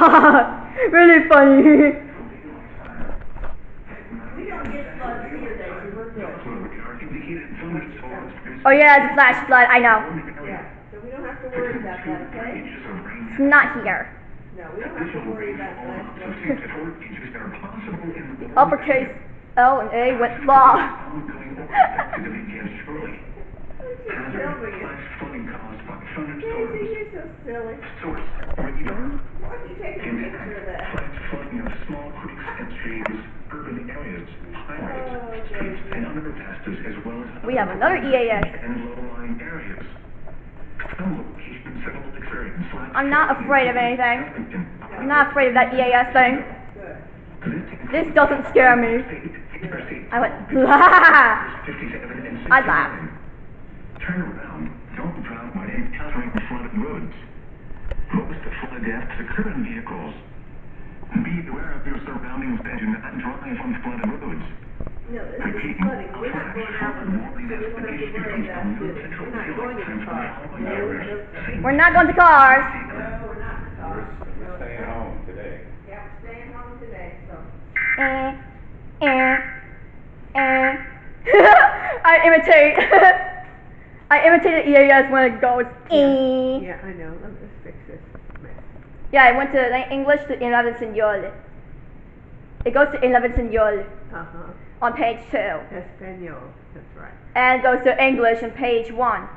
Really funny. We don't get floods here, Daisy, we're good. Oh yeah, it's flash flood, I know. Yeah, so we don't have to worry about that, okay? It's not here. No, we don't have to worry about flash flood. Uppercase L and A went long. Daisy, you're so silly. Why don't you take a picture of that? Small creeks and streams, urban areas, highways, streets, and underpasses, as well as We have another EAS. and low-lying areas. Some locations have experience. I'm not afraid of anything. I'm not afraid of that EAS thing. This doesn't scare me. I went, I laughed. Turn around. Don't drown when encountering flooded roads. Most flood deaths occur in vehicles. Be aware of your surroundings and do not drive on flooded roads. No, this is flooding. We're not going out on the, so we don't have to worry about this. We're not going in the car. No. We're not going to cars. No, we're not in the car. We're staying home today. Yeah, we're staying home today, so. I imitate. I imitated EAS when it goes. Yeah, I know. Let me just fix this mess. Yeah, I went to English to 11 Señor. It goes to 11 Señor on page 2. Espanol, that's right. And goes to English on page 1.